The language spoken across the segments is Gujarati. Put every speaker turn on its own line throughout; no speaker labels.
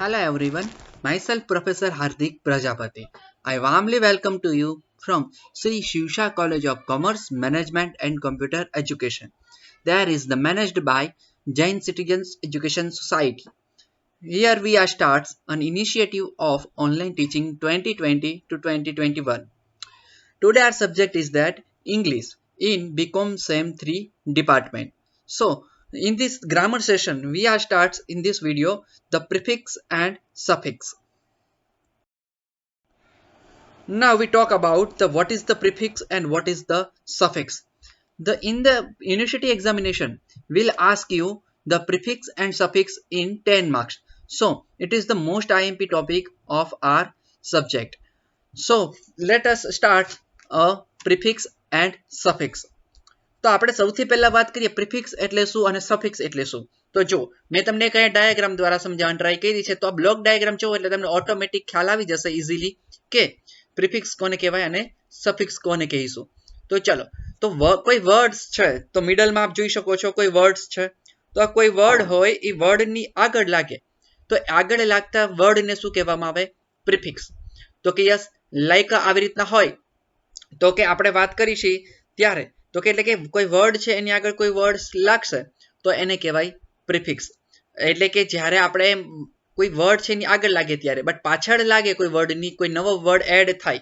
Hello everyone, myself Professor Hardik Prajapati. I warmly welcome to you from Sri Shivsha College of Commerce, Management and Computer Education. There is the managed by Jain Citizens Education Society. Here we are starts an initiative of online teaching 2020 to 2021. Today our subject is that English in BCom SEM 3 department. So in this grammar session we are starts in this video the prefix and suffix. Now we talk about the what is the prefix and what is the suffix. The in the university examination will ask you the prefix and suffix in 10 marks. So it is the most IMP topic of our subject. So let us start a prefix and suffix. તો આપણે સૌથી પહેલા વાત કરીએ પ્રિફિક્સ એટલે શું અને સફિક્સ એટલે શું. તો જો મેં તમને કયા ડાયાગ્રામ દ્વારા સમજાવવાની ટ્રાય કરી છે તો આ બ્લોક ડાયાગ્રામ જોવો એટલે તમને ઓટોમેટિક ખ્યાલ આવી જશે ઇઝીલી કે પ્રિફિક્સ કોને કહેવાય અને સફિક્સ કોને કહીશું. તો ચલો તો કોઈ વર્ડ્સ છે તો મિડલમાં આપ જોઈ શકો છો કોઈ વર્ડ્સ છે તો આ કોઈ વર્ડ હોય એ વર્ડની આગળ લાગે તો આગળ લાગતા વર્ડને શું કહેવામાં આવે પ્રિફિક્સ. તો કે યસ લાઈક આવી રીતના હોય તો કે આપણે વાત કરીશી ત્યારે તો કે એટલે કે કોઈ વર્ડ છે એની આગળ કોઈ વર્ડ લાગશે તો એને કહેવાય પ્રિફિક્સ. એટલે કે જ્યારે આપણે કોઈ વર્ડ છે એની આગળ લાગે ત્યારે બટ પાછળ લાગે કોઈ વર્ડની કોઈ નવો વર્ડ એડ થાય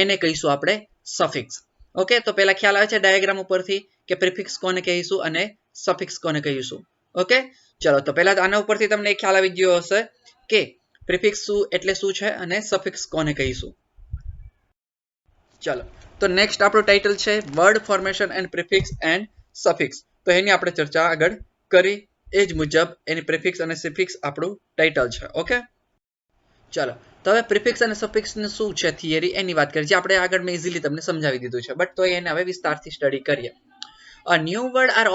એને કહીશું આપણે સફિક્સ. ઓકે તો પહેલા ખ્યાલ આવે છે ડાયાગ્રામ ઉપરથી કે પ્રિફિક્સ કોને કહીશું અને સફિક્સ કોને કહીશું. ઓકે ચલો તો પહેલા આના ઉપરથી તમને ખ્યાલ આવી ગયો હશે કે પ્રિફિક્સ શું એટલે શું છે અને સફિક્સ કોને કહીશું. ચલો તો નેક્સ્ટ આપણું ટાઇટલ છે word formation and prefix and suffix. તો એની આપણે ચર્ચા આગળ કરી એ જ મુજબ એની પ્રિફિક્સ અને સફિક્સ આપણું ટાઇટલ છે. ઓકે ચલો તો હવે પ્રિફિક્સ અને સફિક્સ શું છે થિયરી એની વાત કરીએ જે આપણે આગળ મેં ઇઝીલી તમને સમજાવી દીધું છે બટ તો એને હવે વિસ્તારથી સ્ટડી કરીએ. A new word are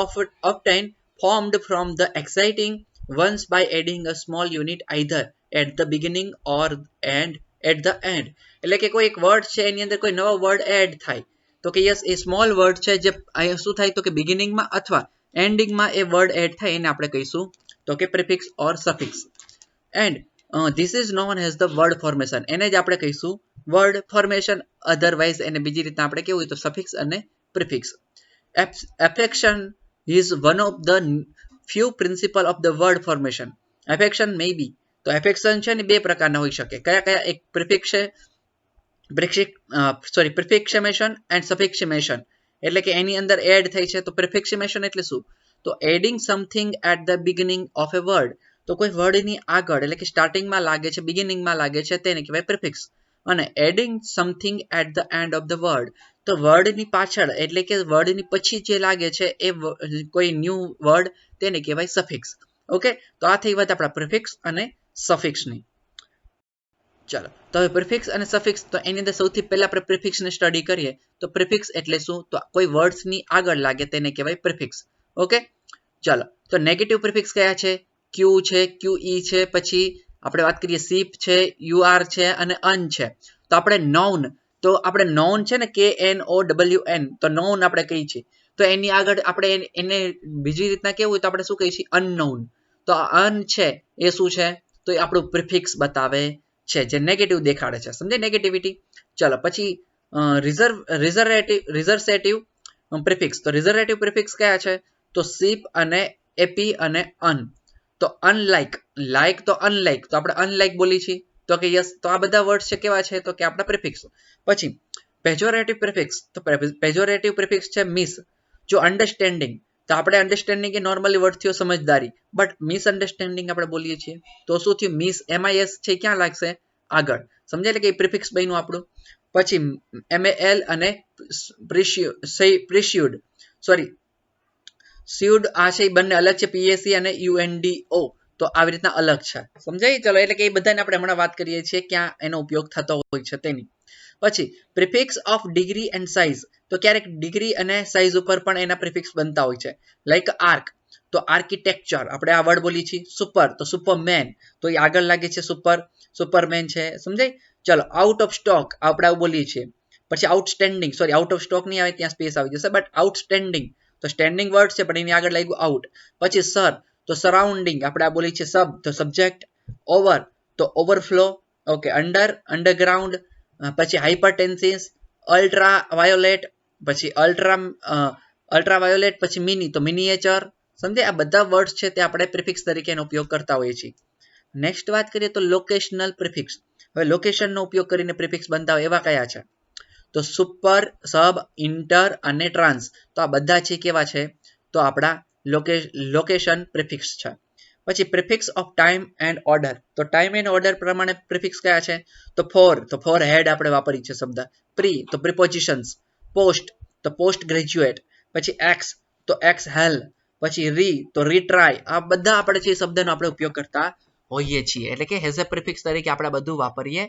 often formed from the exciting ones by adding a small unit either at the beginning or and at the end. એટલે કે કોઈ એક વર્ડ છે એની અંદર કોઈ નવો વર્ડ એડ થાય તો કે યસ એ સ્મોલ વર્ડ છે જે શું થાય તો કે બિગિનિંગમાં અથવા એન્ડિંગમાં એ વર્ડ એડ થાય એને આપણે કહીશું તો કે prefix or suffix. And this is known as the word formation એને જ આપણે કહીશું વર્ડ ફોર્મેશન. અધરવાઇઝ એને બીજી રીતના આપણે કેવું હોય તો સફિક્સ અને prefix. Affection is one of the few principle of the word formation. Affection may be તો affection છે ને બે પ્રકારના હોઈ શકે કયા કયા એક પ્રિફિક્સ છે પ્રિફિક્સમેશન એન્ડ સફિક્સમેશન એટલે કે એની અંદર એડ થઈ છે તો પ્રિફિક્સમેશન એટલે શું તો adding something at the beginning of a word તો કોઈ વર્ડની આગળ એટલે કે સ્ટાર્ટિંગમાં લાગે છે બિગિનિંગમાં લાગે છે તેને કહેવાય પ્રિફિક્સ. અને adding something at the end of the word તો વર્ડની પાછળ એટલે કે વર્ડની પછી જે લાગે છે એ કોઈ ન્યૂ વર્ડ તેને કહેવાય સફિક્સ. ઓકે તો આ થઈ વાત આપણા પ્રિફિક્સ અને સફિક્સની. ચાલો તો હવે પ્રિફિક્સ અને સફિક્સ તો એની અંદર સૌથી પહેલા આપણે પ્રિફિક્સને સ્ટડી કરીએ તો પ્રિફિક્સ એટલે શું તો કોઈ વર્ડ્સની આગળ લાગે તેને કહેવાય પ્રિફિક્સ. ઓકે ચાલો તો નેગેટિવ પ્રિફિક્સ કયા છે ક્યુ છે ક્યુ ઈ છે પછી આપણે વાત કરીએ સીપ છે યુઆર છે અને અન છે. તો આપણે નોન તો આપણે નોન છે ને KNOWN તો નોન આપણે કહીએ છીએ તો એની આગળ આપણે એને બીજી રીતના કેવું હોય તો આપણે શું કહીએ છીએ અનનોન. તો અન છે એ શું છે તો એ આપણું પ્રિફિક્સ બતાવે છે જે નેગેટિવ દેખાડે છે સમજે નેગેટિવિટી. ચલો પછી રિઝર્વેટિવ પ્રિફિક્સ તો રિઝર્વેટિવ પ્રિફિક્સ કયા છે તો સીપ અને એપી અને અન. તો અનલાઇક લાઇક તો અનલાઇક તો આપણે અનલાઇક બોલી છીએ તો કે યસ તો આ બધા વર્ડ છે કેવા છે તો કે આપણા પ્રિફિક્સ. પછી પેજોરેટિવ પ્રિફિક્સ તો પેજોરેટિવ પ્રિફિક્સ છે મિસ. જો અન્ડરસ્ટેન્ડિંગ તો આપણે અન્ડરસ્ટેન્ડિંગ એ નોર્મલી વર્ડ થયો સમજદારી બટ મિસઅન્ડરસ્ટેન્ડિંગ આપણે બોલીએ છીએ તો શું થયું મિસ MIS છે ક્યાં લાગશે આગળ સમજે એટલે કે પ્રિફિક્સ બન્યું આપણું. પછી MAL અને પ્રિસ્યુડ સ્યુડ આ છે બંને અલગ છે PAC અને UNDO તો આવી રીતના અલગ છે સમજાય. ચલો એટલે કે એ બધાને આપણે હમણાં વાત કરીએ છીએ ક્યાં એનો ઉપયોગ થતો હોય છે તેની. પછી prefix of degree and size તો ક્યારેક ડિગ્રી અને સાઇઝ ઉપર પણ એના પ્રિફિક્સ બનતા હોય છે લાઈક આર્ક તો આર્કિટેક્ચર આપણે આ વર્ડ બોલીએ છીએ. સુપર તો સુપરમેન તો એ આગળ લાગે છે સુપરમેન છે સમજાય. ચલો આઉટ ઓફ સ્ટોક આપણે આવું બોલીએ છીએ. પછી આઉટસ્ટેન્ડિંગ આઉટ ઓફ સ્ટોક નહીં આવે ત્યાં સ્પેસ આવી જશે બટ આઉટસ્ટેન્ડિંગ તો સ્ટેન્ડિંગ વર્ડ છે પણ એની આગળ લાગ્યું આઉટ. પછી સર તો સરાઉન્ડિંગ આપણે આ બોલીએ છીએ સબ તો સબ્જેક્ટ. ઓવર તો ઓવરફ્લો, ઓકે, અંડરગ્રાઉન્ડ, પછી હાઇપરટેન્સિસ, અલ્ટ્રા વાયોલેટ, પછી અલ્ટ્રાવાયોલેટ, પછી મિની તો મિનિએચર. સમજે આ બધા વર્ડ્સ છે તે આપણે પ્રિફિક્સ તરીકેનો ઉપયોગ કરતા હોઈએ છીએ. નેક્સ્ટ વાત કરીએ તો લોકેશનલ પ્રિફિક્સ. હવે લોકેશનનો ઉપયોગ કરીને પ્રિફિક્સ બનતા હોય એવા કયા છે? તો સુપર, સબ, ઇન્ટર અને ટ્રાન્સ. તો આ બધા છે કેવા છે? તો આપણા લોકેશન પ્રિફિક્સ છે. પછી prefix of time and order. તો ટાઈમ એન્ડ ઓર્ડર પ્રમાણે પ્રિફિક્સ કયા છે? તો ફોર હેડ આપણે વાપરી છે શબ્દ. પ્રી તો પ્રિપોઝિશન્સ. પોસ્ટ તો પોસ્ટ ગ્રેજ્યુએટ. પછી એક્સ તો એક્સ હેલ. પછી રી તો રીટ્રાય. આ બધા આપણે જે શબ્દનો આપણે ઉપયોગ કરતા હોઈએ છીએ, એટલે કે હેઝ અ પ્રિફિક્સ તરીકે આપણે બધું વાપરીએ.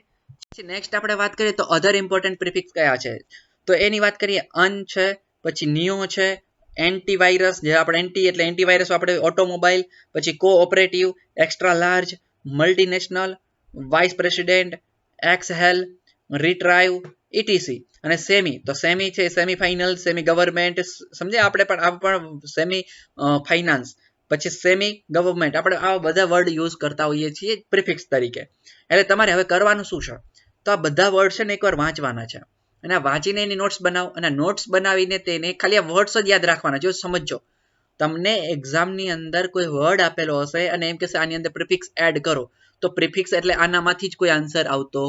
પછી નેક્સ્ટ આપણે વાત કરીએ તો અધર ઇમ્પોર્ટન્ટ પ્રિફિક્સ કયા છે? તો એની વાત કરીએ અન છે, પછી નિયો છે, એન્ટીવાયરસ, જે આપણે એન્ટી એટલે એન્ટીવાયરસ આપણે ઓટોમોબાઈલ, પછી cooperative, extra large, multinational, vice president, exhale, retrieve, ETC. અને સેમી તો સેમી છે સેમી ફાઇનલ, સેમી ગવર્મેન્ટ. સમજે આપણે પણ સેમી ફાઇનાન્સ, પછી સેમી ગવર્મેન્ટ. આપણે આ બધા વર્ડ યુઝ કરતા હોઈએ છીએ પ્રિફિક્સ તરીકે. એટલે તમારે હવે કરવાનું શું છે? તો આ બધા વર્ડ છે ને એકવાર વાંચવાના છે, અને વાંચીને એની નોટ્સ બનાવો, અને નોટ્સ બનાવીને તેને ખાલી આ વર્ડ્સ જ યાદ રાખવાના. જો સમજો તમને એક્ઝામની અંદર કોઈ વર્ડ આપેલો હશે અને એમ કહેશે આની અંદર પ્રિફિક્સ એડ કરો, તો પ્રિફિક્સ એટલે આનામાંથી જ કોઈ આન્સર આવતો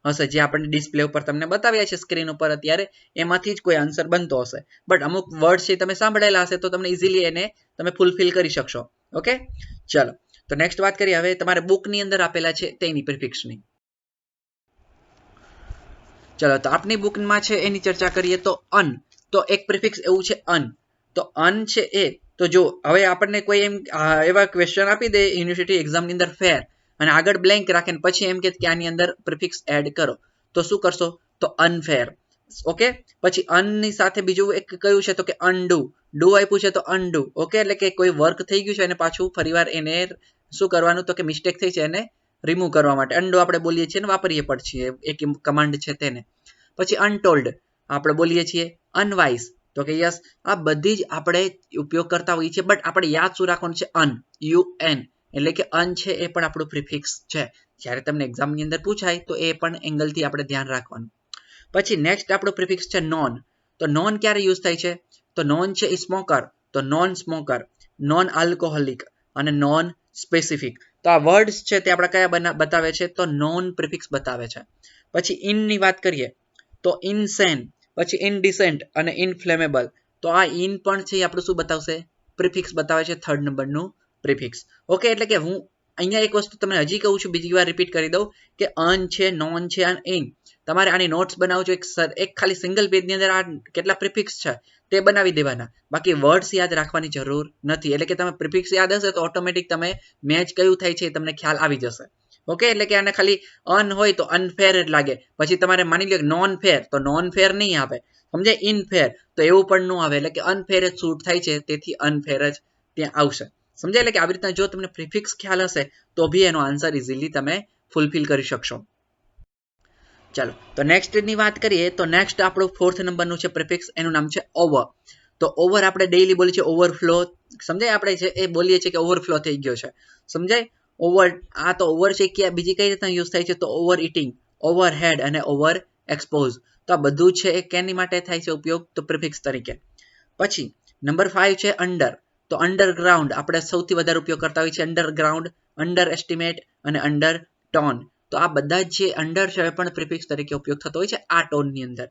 હશે, જે આપણને ડિસ્પ્લે ઉપર તમને બતાવ્યા છે સ્ક્રીન ઉપર અત્યારે, એમાંથી જ કોઈ આન્સર બનતો હશે. બટ અમુક વર્ડ છે તમે સાંભળેલા હશે તો તમને ઇઝીલી એને તમે ફૂલફિલ કરી શકશો. ઓકે, ચલો તો નેક્સ્ટ વાત કરીએ હવે તમારે બુકની અંદર આપેલા છે તેની પ્રિફિક્સની. ચલો તો આપની બુકમાં છે એની ચર્ચા કરીએ તો અન. તો એક પ્રિફિક્સ એવું છે અન. તો અન છે એ તો જો હવે આપણને કોઈ એમ એવા ક્વેશ્ચન આપી દે યુનિવર્સિટી એક્ઝામની અંદર ફેર, અને આગળ બ્લેન્ક રાખે ને પછી એમ કે આની અંદર પ્રિફિક્સ એડ કરો, તો શું કરશો? તો અનફેર. ઓકે, પછી અનની સાથે બીજું એક કયું છે? તો કે અનડુ. ડુ આપ્યું છે તો અનડુ. ઓકે, એટલે કે કોઈ વર્ક થઈ ગયું છે અને પાછું ફરીવાર એને શું કરવાનું? તો કે મિસ્ટેક થઈ છે એને રિમૂવ કરવા માટે અનડુ આપણે બોલીએ છીએ ને વાપરીએ પણ છીએ, એક કમાન્ડ છે તેને. પછી અનટોલ્ડ આપણે બોલીએ છીએ. અનવાઇઝ તો કે યસ. આ બધી જ આપણે ઉપયોગ કરતા હોઈએ છીએ, બટ આપણે યાદ શું રાખવાનું છે? અન, UN, એટલે કે અન છે એ પણ આપણું પ્રિફિક્સ છે. જ્યારે તમને એક્ઝામની અંદર પૂછાય તો એ પણ એંગલથી આપણે ધ્યાન રાખવાનું. પછી નેક્સ્ટ આપણું પ્રિફિક્સ છે નોન. તો નોન ક્યારે યુઝ થાય છે? તો નોન છે એ સ્મોકર, તો નોન સ્મોકર, નોન આલ્કોહોલિક અને નોન સ્પેસિફિક. તો આ વર્ડ્સ છે તે આપણે કયા બતાવે છે? તો નોન પ્રિફિક્સ બતાવે છે. પછી ઇનની વાત કરીએ તો ઇનસેન, પછી ઇનડિસેન્ટ અને ઇનફ્લેમેબલ. તો આ ઇન પણ છે આપણું શું બતાવશે? પ્રિફિક્સ બતાવે છે, થર્ડ નંબરનું પ્રિફિક્સ. ઓકે, એટલે કે હું અહીંયા એક વસ્તુ તમને હજી કહું છું, બીજી વાર રિપીટ કરી દઉં કે અન છે, નોન છે અને ઇન. તમારે આની નોટ્સ બનાવજો એક ખાલી સિંગલ પેજની અંદર આ કેટલા પ્રિફિક્સ છે તે બનાવી દેવાના. બાકી વર્ડ્સ યાદ રાખવાની જરૂર નથી. એટલે કે તમે પ્રિફિક્સ યાદ હશે તો ઓટોમેટિક તમે મેચ કયું થાય છે એ તમને ખ્યાલ આવી જશે. ઓકે, એટલે કે આને ખાલી અન હોય તો અનફેર જ લાગે, પછી તમારે માની લો નોન ફેર તો નોન ફેર નહીં આવે, સમજે? ઇનફેર તો એવું પણ ન આવે, એટલે કે અનફેર જ શૂટ થાય છે, તેથી અનફેર જ ત્યાં આવશે. સમજે? એટલે કે આવી રીતના જો તમને પ્રિફિક્સ ખ્યાલ હશે તો બી એનો આન્સર ઇઝીલી તમે ફૂલફિલ કરી શકશો. ચાલો તો નેક્સ્ટની વાત કરીએ તો નેક્સ્ટ આપણું ફોર્થ નંબરનું છે પ્રિફિક્સ, એનું નામ છે ઓવર. તો ઓવર આપણે ડેઈલી બોલીએ છીએ ઓવરફ્લો. સમજાય? આપણે છે એ બોલીએ છીએ કે ઓવરફ્લો થઈ ગયો છે. સમજાય? ઓવર, આ તો ઓવર છે કે બીજી કઈ રીતના યુઝ થાય છે? તો ઓવર ઇટિંગ, ઓવર હેડ અને ઓવર એક્સપોઝ. તો આ બધું છે એ કેની માટે થાય છે ઉપયોગ? તો પ્રિફિક્સ તરીકે. પછી નંબર 5 છે અંડર. તો અંડરગ્રાઉન્ડ આપણે સૌથી વધારે ઉપયોગ કરતા હોઈએ છીએ. અંડરગ્રાઉન્ડ, અંડર એસ્ટિમેટ અને અંડર ટોન. તો આ બધા જે અંડર છે એ પણ પ્રિફિક્સ તરીકે ઉપયોગ થતો હોય છે આ ટોનની અંદર.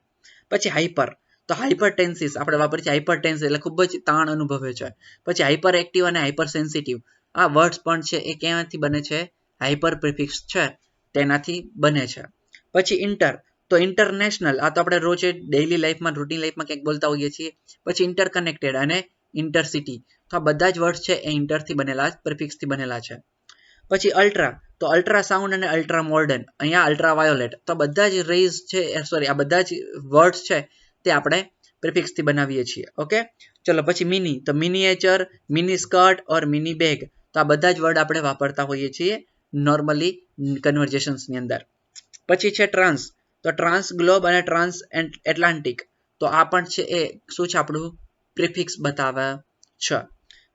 પછી હાઇપર, તો હાઇપરટેન્સિસ આપણે વાપરીએ છીએ. હાઇપરટેન્સિસ એટલે ખૂબ જ તાણ અનુભવે છે. પછી હાઇપર એક્ટિવ અને હાઇપર સેન્સિટિવ. આ વર્ડ્સ પણ છે એ ક્યાંથી બને છે? હાઇપર પ્રિફિક્સ છે તેનાથી બને છે. પછી ઇન્ટર, તો ઇન્ટરનેશનલ, આ તો આપણે રોજ ડેઈલી લાઈફમાં રૂટીન લાઈફમાં કંઈક બોલતા હોઈએ છીએ. પછી ઇન્ટરકનેક્ટેડ અને ઇન્ટરસિટી. તો આ બધા જ વર્ડ્સ છે એ ઇન્ટરથી બનેલા, પ્રિફિક્સથી બનેલા છે. પછી અલ્ટ્રા, તો અલ્ટ્રાસાઉન્ડ અને અલ્ટ્રા મોડર્ન, અહીંયા અલ્ટ્રા વાયોલેટ. તો બધા જ રેઝ છે, સોરી આ બધા જ વર્ડ્સ છે તે આપણે પ્રિફિક્સથી બનાવીએ છીએ. ઓકે, ચલો પછી મિની, તો મિનિએચર, મિની સ્કર્ટ ઓર મિની બેગ. તો આ બધા જ વર્ડ આપણે વાપરતા હોઈએ છીએ નોર્મલી કન્વર્ઝેશન્સની અંદર. પછી છે ટ્રાન્સ, તો ટ્રાન્સ ગ્લોબ અને ટ્રાન્સ એટલાન્ટિક. તો આ પણ છે એ શું છે? આપણું પ્રિફિક્સ બતાવે છે.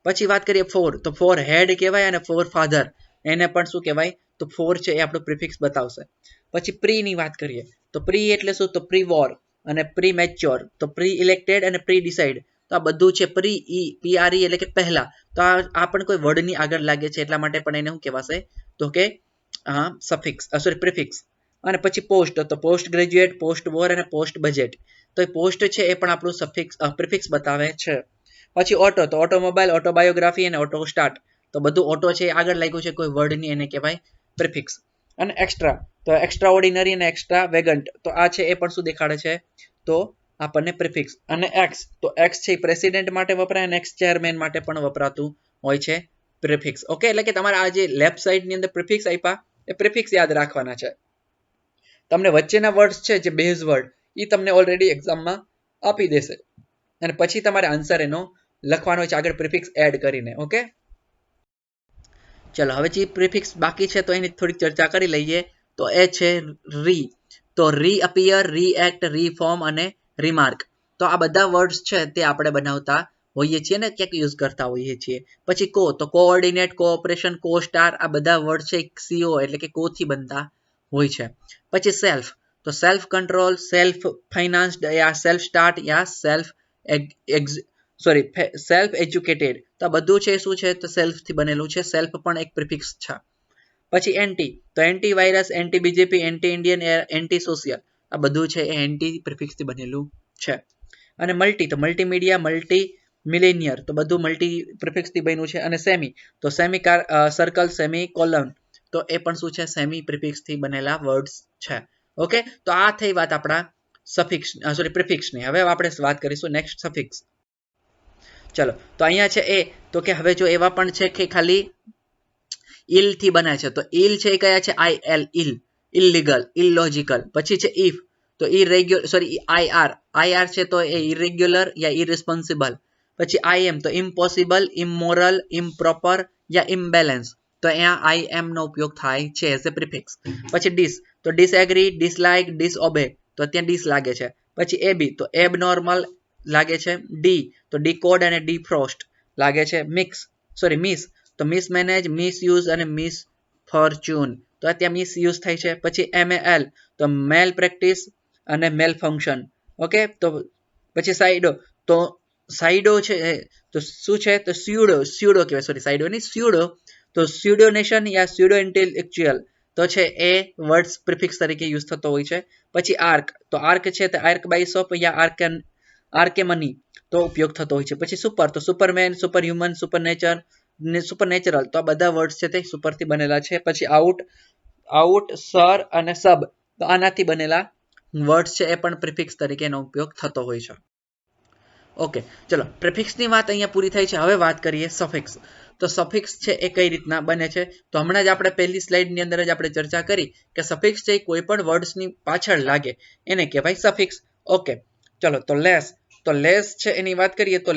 પછી વાત કરીએ ફોર, તો ફોર હેડ કહેવાય અને ફોર ફાધર એને પણ શું કહેવાય? તો 4 છે એ આપણું પ્રિફિક્સ બતાવશે. પછી પ્રી ની વાત કરીએ તો પ્રી એટલે શું? તો પ્રી વોર અને પ્રી મેચ્યોર, તો પ્રી ઇલેક્ટેડ અને પ્રી ડિસાઇડ, તો આ બધું છે પ્રી ઈ પીઆરઈ એટલે કે પહેલા. તો આ પણ કોઈ વર્ડની આગળ લાગે છે એટલા માટે પણ એને શું કહેવાશે? તો કે સફિક્સ સોરી પ્રિફિક્સ. અને પછી પોસ્ટ, તો પોસ્ટ ગ્રેજ્યુએટ, પોસ્ટ વોર અને પોસ્ટ બજેટ, તો એ પોસ્ટ છે એ પણ આપણું સફિક્સ પ્રિફિક્સ બતાવે છે. પછી ઓટો, તો ઓટોમોબાઈલ, ઓટોબાયોગ્રાફી અને ઓટો સ્ટાર્ટ, તો બધું ઓટો છે આગળ લાગ્યું છે કોઈ વર્ડની, એને કહેવાય પ્રિફિક્સ. અને એક્સ્ટ્રા, તો એક્સ્ટ્રા ઓર્ડિનરી અને એક્સ્ટ્રા વેગન્ટ, તો આ છે એ પણ શું દેખાડે છે? તો આપણને પ્રિફિક્સ. અને એક્સ, તો એક્સ છે પ્રેસિડેન્ટ માટે વપરાય અને એક્સ ચેરમેન માટે પણ વપરાતું હોય છે પ્રિફિક્સ. ઓકે, એટલે કે તમારા આ જે લેફ્ટ સાઈડ ની અંદર પ્રિફિક્સ આપ્યા એ પ્રિફિક્સ યાદ રાખવાના છે. તમને વચ્ચેના વર્ડ્સ છે જે બેઝ વર્ડ એ તમને ઓલરેડી એક્ઝામમાં આપી દેશે અને પછી તમારે આન્સર એનો લખવાનો છે આગળ પ્રિફિક્સ એડ કરીને. ઓકે, ચલો હવે જે પ્રિફિક્સ બાકી છે તો એની થોડીક ચર્ચા કરી લઈએ. તો એ છે રી, તો રીઅપિયર, રીએક્ટ, રીફોર્મ અને રીમાર્ક, તો આ બધા વર્ડ્સ છે તે આપણે બનાવતા હોઈએ છીએ ને ક્યાંક યુઝ કરતા હોઈએ છીએ. પછી કો, તો કોઓર્ડિનેટ, કોઓપરેશન, કો સ્ટાર, આ બધા વર્ડ છે સીઓ એટલે કે કો થી બનતા હોય છે. પછી સેલ્ફ, તો સેલ્ફ કંટ્રોલ, સેલ્ફ ફાઇનાન્સ્ડ યા સેલ્ફ સ્ટાર્ટ યા સેલ્ફ સેલ્ફ એજ્યુકેટેડ, તો આ બધું છે શું છે? તો સેલ્ફ થી બનેલું છે. સેલ્ફ પણ એક પ્રિફિક્સ છે. પછી એન્ટી, તો anti virus, anti BJP, anti Indian, anti social, આ બધું છે એ એન્ટી પ્રિફિક્સ થી બનેલું છે. અને મલ્ટી, તો મલ્ટીમીડિયા, મલ્ટી મિલેનિયર, તો બધું મલ્ટી પ્રિફિક્સ થી બન્યું છે. અને સેમી, તો સેમી સર્કલ, સેમી કોલન, તો એ પણ શું છે? સેમી પ્રિફિક્સ થી બનેલા વર્ડ્સ છે. ઓકે, તો આ થઈ વાત આપણા સફિક્સ સોરી પ્રિફિક્સ ની. હવે આપણે વાત કરીશું નેક્સ્ટ સફિક્સ. ચલો, તો અહીંયા છે એ, તો કે હવે જો એવા પણ છે કે ખાલી ઇલ થી બને છે, તો ઇલ છે એ કયા છે? I L, il, illegal, illogical. પછી છે ઇફ, તો ઇરેગ્યુલર સોરી આઈઆર છે તો એ ઇરેગ્યુલર યા ઇરેસ્પોન્સિબલ. પછી આઈ એમ, તો ઇમ્પોસિબલ, ઇમોરલ, ઇમ્પ્રોપર યા ઇમ્બેલેન્સ, તો અહીંયા આઈ એમ નો ઉપયોગ થાય છે એઝ એ પ્રિફિક્સ. પછી ડિસ, તો ડિસએગ્રી, ડિસલાઇક, ડિસઓબે, તો ત્યાં ડિસ લાગે છે. પછી એબી, તો એબનોર્મલ લાગે છે. ડી, તો ડીકોડ અને ડીફ્રોસ્ટ લાગે છે. મિસ, તો મિસમેનેજ, મિસયુઝ અને મિસફોર્ચ્યુન, તો ત્યાં મિસયુઝ થાય છે. પછી એમએલ, તો મેલ પ્રેક્ટિસ અને મેલ ફંક્શન. ઓકે, તો પછી સાઇડો, તો સાઇડો છે તો શું છે? તો સ્યુડો કહેવાય, સોરી સાઇડો નહીં સ્યુડો, તો સ્યુડોનેશન યા સ્યુડો ઇન્ટેલેક્ચ્યુઅલ, તો છે એ વર્ડ્સ પ્રિફિક્સ તરીકે યુઝ થતો હોય છે. પછી આર્ક, તો આર્ક છે તો આર્ક બાયસોપ યા આર્કેમની, તો ઉપયોગ થતો હોય છે. પછી સુપર, તો સુપરમેન, સુપર હ્યુમન, સુપરનેચરલ, તો આ બધા વર્ડ્સ છે તે સુપર થી બનેલા છે. પછી આઉટ, સર અને સબ, તો આનાથી બનેલા વર્ડ્સ છે એ પણ પ્રિફિક્સ તરીકે એનો ઉપયોગ થતો હોય છે. ઓકે, ચલો પ્રિફિક્સની વાત અહીંયા પૂરી થઈ છે. હવે વાત કરીએ સફિક્સ. તો સફિક્સ છે એ કઈ રીતના બને છે? તો હમણાં જ આપણે પહેલી સ્લાઇડની અંદર જ આપણે ચર્ચા કરી કે સફિક્સ છે કોઈ પણ વર્ડ્સની પાછળ લાગે એને કહેવાય સફિક્સ. ઓકે, ચલો તો લેસ છે એની વાત કરીએ તો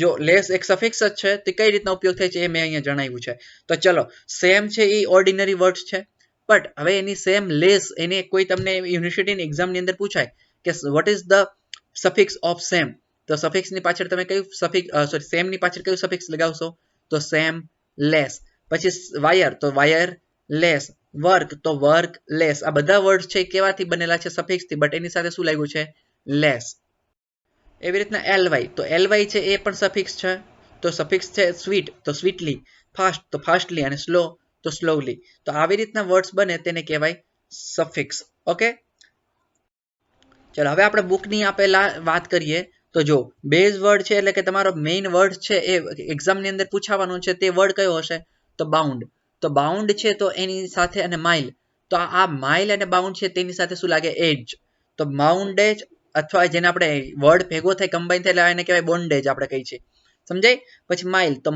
જો લેસ એક સફિક્સ જ છે, તે કઈ રીતના ઉપયોગ થાય છે એ મેં અહીંયા જણાવ્યું છે. તો ચલો, સેમ છે એ ઓર્ડિનરી વર્ડ્સ છે, બટ હવે એની સેમ લેસ એને કોઈ તમને યુનિવર્સિટીની એક્ઝામની અંદર પૂછાય કે what is the suffix of same, તો સફિક્સ ની પાછળ તમે કયું સફિક્સ સોરી સેમ ની પાછળ કયું સફિક્સ લગાવશો? તો સેમ લેસ. પછી વાયર, તો વાયર લેસ. વર્ક, તો વર્ક લેસ. આ બધા વર્ડ છે કેવાથી બનેલા છે? સફિક્સ થી, બટ એની સાથે શું લાગ્યું છે? લેસ. એવી રીતના એલવાય, તો એલવાય છે એ પણ સફિક્સ છે, તો સફિક્સ છે સ્વીટ, તો સ્વીટલી, ફાસ્ટ, તો ફાસ્ટલી અને સ્લો, તો સ્લોલી. તો આવી રીતના વર્ડ્સ બને તેને કહેવાય સફિક્સ. ઓકે, ચલો હવે આપણે બુકની આપેલા વાત કરીએ. તો જો બેઝ વર્ડ છે એટલે કે તમારો મેઇન વર્ડ છે એ એક્ઝામની અંદર પૂછાવાનું છે, તે વર્ડ કયો હશે? તો બાઉન્ડ. તો બાઉન્ડ છે તો એની સાથે અને માઇલ, તો આ માઇલ અને બાઉન્ડ છે તેની સાથે શું લાગે? એજ. તો બાઉન્ડેજ અથવા જેને આપણે વર્ડ ભેગો થાય કમ્બાઈન થાય એટલે એને કહેવાય બોન્ડેજ આપણે કહીએ છીએ. સમજાય? પછી માઇલ, તો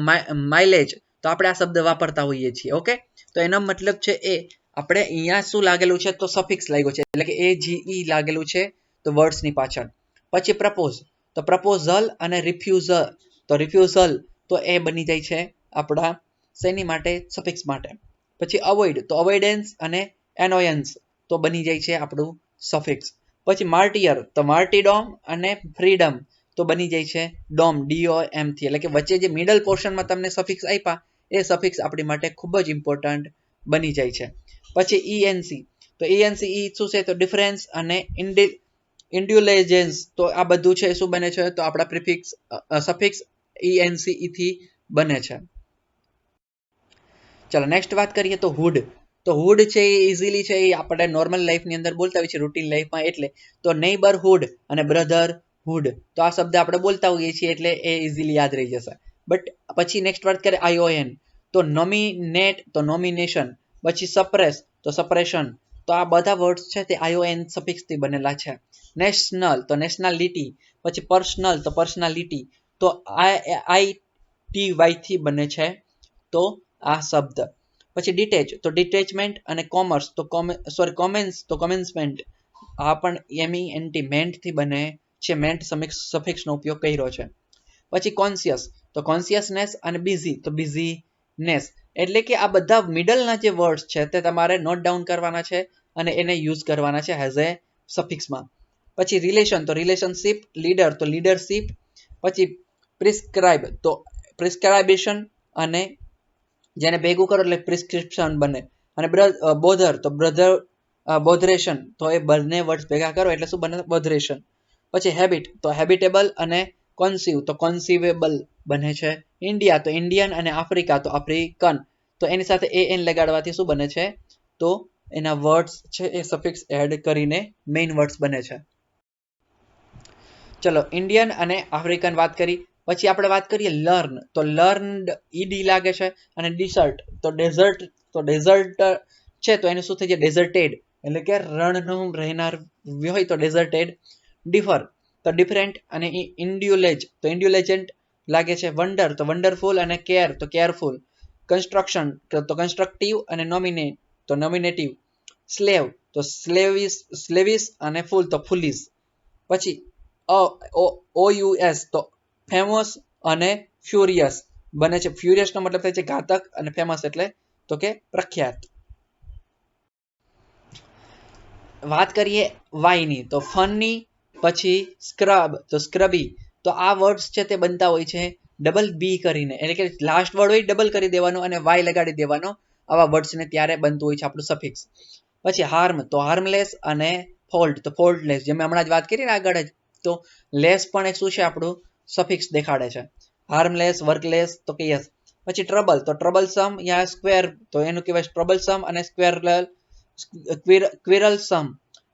માઇલેજ, તો આપણે આ શબ્દ વાપરતા હોઈએ છીએ. ઓકે, તો એનો મતલબ છે એ આપણે અહીંયા શું લાગેલું છે? તો સફિક્સ લાગ્યો છે એટલે કે AGE લાગેલું છે તો વર્ડ્સની પાછળ. પછી પ્રપોઝ, તો પ્રપોઝલ અને રિફ્યુઝલ, તો રિફ્યુઝલ તો એ બની જાય છે આપણા શેની માટે? સફિક્સ માટે. પછી અવોઇડ, તો અવોઇડન્સ અને એનોયન્સ, તો બની જાય છે આપણું સફિક્સ. પછી માર્ટિયર, તો માર્ટીડોમ અને ફ્રીડમ, તો બની જાય છે ડોમ, DOM થી, એટલે કે વચ્ચે જે મિડલ પોર્શનમાં તમને સફિક્સ આપ્યા એ સફિક્સ આપણી માટે ખૂબ જ ઇમ્પોર્ટન્ટ બની જાય છે. પછી ENC, તો ENC શું છે તો ડિફરન્સ અને ઇન્ડ્યુલેજન્સ, તો આ બધું છે શું બને છે તો આપણા પ્રિફિક્સ સફિક્સ ENC થી બને છે. ચલો નેક્સ્ટ વાત કરીએ તો હુડ. તો હુડ છે એ ઇઝીલી છે એ આપણે નોર્મલ લાઈફની અંદર બોલતા હોઈએ છીએ રૂટીન લાઈફમાં, એટલે તો નેબરહુડ અને બ્રધરહુડ, તો આ શબ્દ આપણે બોલતા હોઈએ છીએ એટલે એ ઇઝીલી યાદ રહી જશે. બટ પછી નેક્સ્ટ વાત કરીએ ION, તો નોમિનેટ તો નોમિનેશન, પછી સપ્રેસ તો સપ્રેશન, તો આ બધા વર્ડ્સ છે તે ION સફિક્સ થી બનેલા છે. નેશનલ તો નેશનાલિટી, પછી પર્સનલ તો પર્સનાલિટી, તો ITY થી બને છે તો આ શબ્દ. પછી ડિટેચ તો ડિટેચમેન્ટ અને કોમર્સ તો કોમેન્સ તો કોમેન્સમેન્ટ, આ પણ MENT મેન્ટ થી બને છે, મેન્ટ સફિક્સ નો ઉપયોગ કર્યો છે. પછી કોન્શિયસ તો કોન્શિયસનેસ અને બિઝી તો બિઝીનેસ, એટલે કે આ બધા મિડલના જે વર્ડ્સ છે તે તમારે નોટ ડાઉન કરવાના છે અને એને યુઝ કરવાના છે એઝ એ સફિક્સમાં. પછી રિલેશન તો રિલેશનશિપ, લીડર તો લીડરશિપ, પછી પ્રિસ્ક્રાઇબ તો પ્રિસ્ક્રાઇબેશન, અને જેને ભેગું કરો એટલે પ્રિસ્ક્રિપ્શન બને. અને બોધર તો બોધરેશન, તો એ બંને વર્ડ્સ ભેગા કરો એટલે શું બને બોધરેશન. પછી હેબિટ તો હેબિટેબલ અને કોન્સીવ તો કોન્સીવેબલ બને છે. ઇન્ડિયા તો ઇન્ડિયન અને આફ્રિકા તો આફ્રિકન, તો એની સાથે AN લગાડવાથી શું બને છે તો એના વર્ડ્સ છે એ સફિક્સ એડ કરીને મેઇન વર્ડ્સ બને છે. ચલો ઇન્ડિયન અને આફ્રિકન વાત કરી. પછી આપણે વાત કરીએ લર્ન, તો લર્નડ ED લાગે છે. અને ડિસર્ટ તો ડેઝર્ટ છે તો એને શું થઈ જાય ડેઝર્ટેડ, એટલે કે રણનું રહેનાર હોય તો ડેઝર્ટેડ. ડિફર તો ડિફરન્ટ, અને ઇન્ડ્યુલેજ તો ઇન્ડ્યુલેજન્ટ લાગે છે. વન્ડર તો વન્ડરફુલ, અને કેર તો કેરફુલ. કન્સ્ટ્રક્શન તો કન્સ્ટ્રક્ટિવ અને નોમિનેટ તો નોમિનેટિવ. સ્લેવ તો સ્લેવિસ અને ફૂલ તો ફુલીસ. પછી OUS તો ફેમસ અને ફ્યુરિયસ બને છે. ફ્યુરિયસ નો મતલબ થાય છે ઘાતક, અને ફેમસ એટલે તો કે પ્રખ્યાત. વાત કરીએ વાયની, તો ફનની, પછી સ્ક્રબ તો સ્ક્રબી, તો આ વર્ડ્સ છે તે બનતા હોય છે ડબલ બી કરીને, એટલે કે લાસ્ટ વર્ડ હોય ડબલ કરી દેવાનો અને વાય લગાડી દેવાનો, આવા વર્ડ્સ ને ત્યારે બનતું હોય છે આપણું સફિક્સ. પછી હાર્મ તો હાર્મલેસ, અને ફોલ્ટ તો ફોલ્ટલેસ, જેમ હમણાં જ વાત કરી ને આગળ જ, તો લેસ પણ એક શું છે આપણું સફિક્સ દેખાડે છે. હાર્મલેસ, વર્કલેસ તો કે યસ. પછી ટ્રબલ તો ટ્રબલસમ યા સ્ક્વેર, તો એનું કહેવાય ટ્રબલસમ અને ક્વિરલસમ.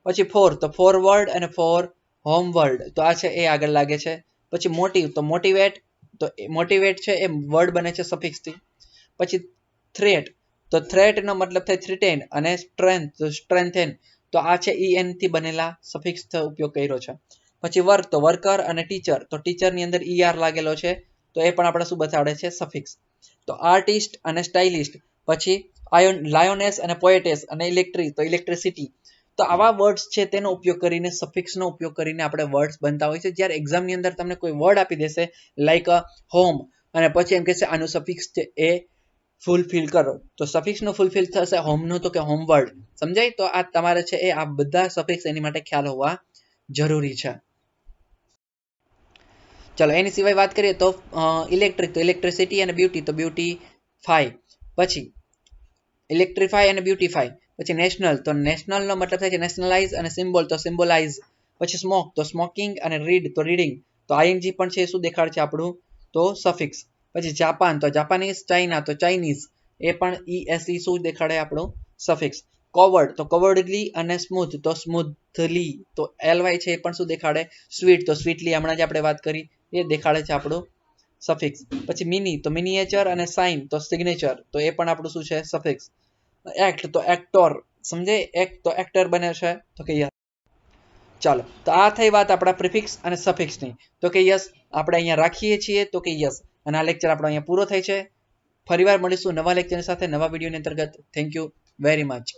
પછી ફોર તો ફોરવર્ડ અને ફોર હોમવર્ડ, તો આ છે એ આગળ લાગે છે. પછી મોટિવ તો મોટિવેટ, તો મોટિવેટ છે એ વર્ડ બને છે સફિક્સ થી. પછી થ્રેટ તો થ્રેટ નો મતલબ થાય થ્રીટેન, અને સ્ટ્રેન્થ તો સ્ટ્રેન્થેન, તો આ છે EN થી બનેલા સફિક્સ ઉપયોગ કર્યો છે. પછી વર્ક તો વર્કર, અને ટીચર તો ટીચર ની અંદર ER લાગેલો છે, તો એ પણ આપણે શું બતાડે છે સફિક્સ. તો આર્ટિસ્ટ અને સ્ટાઇલિસ્ટ, પછી લાયોનેસ અને પોએટેસ, અને ઇલેક્ટ્રિક તો ઇલેક્ટ્રિસિટી. તો આવા વર્ડ્સ છે તેનો ઉપયોગ કરીને સફિક્સનો ઉપયોગ કરીને આપણે વર્ડ્સ બનતા હોય છે. જ્યારે એક્ઝામની અંદર તમને કોઈ વર્ડ આપી દેશે લાઈક હોમ, અને પછી એમ કહેશે આનું સફિક્સ છે એ ફૂલફિલ કરો, તો સફિક્સનું ફૂલફિલ થશે હોમનું તો કે હોમવર્ડ. સમજાય? તો આ તમારે છે એ આ બધા સફિક્સ એની માટે ખ્યાલ હોવા જરૂરી છે. ચલો એની સિવાય વાત કરીએ તો ઇલેક્ટ્રિક તો ઇલેક્ટ્રિસિટી, અને બ્યુટી તો બ્યુટીફાઈ. પછી ઇલેક્ટ્રીફાઈ અને બ્યુટીફાઈ. પછી નેશનલ તો નેશનલ નો મતલબ થાય છે નેશનલાઇઝ, અને સિમ્બોલ તો સિમ્બોલાઇઝ. પછી સ્મોક તો સ્મોકિંગ, અને રીડ તો રીડિંગ, તો ING પણ છે શું દેખાડ છે આપણું તો સફિક્સ. પછી જાપાન તો જાપાનીઝ, ચાઇના તો ચાઇનીઝ, એ પણ ESE શું દેખાડે આપણું સફિક્સ. કોવર્ડ તો કવર્ડલી, અને સ્મૂથ તો સ્મૂથલી, તો LY છે એ પણ શું દેખાડે સ્વીટ તો સ્વીટલી, હમણાં જ આપણે વાત કરી એ દેખાડે છે આપણું સફિક્સ. પછી મિની તો મિનિએચર, અને સાઇન તો સિગ્નેચર, તો એ પણ આપણું શું છે સફિક્સ. એક્ટ તો એક્ટર, સમજે એક્ટ તો એક્ટર બને છે તો કે યસ. ચાલો તો આ થઈ વાત આપણા પ્રિફિક્સ અને સફિક્સની, તો કે યસ આપણે અહીંયા રાખીએ છીએ તો કે યસ. અને આ લેક્ચર આપણો અહીંયા પૂરો થાય છે. ફરીવાર મળીશું નવા લેક્ચરની સાથે નવા વિડીયોની અંતર્ગત. Thank you very much.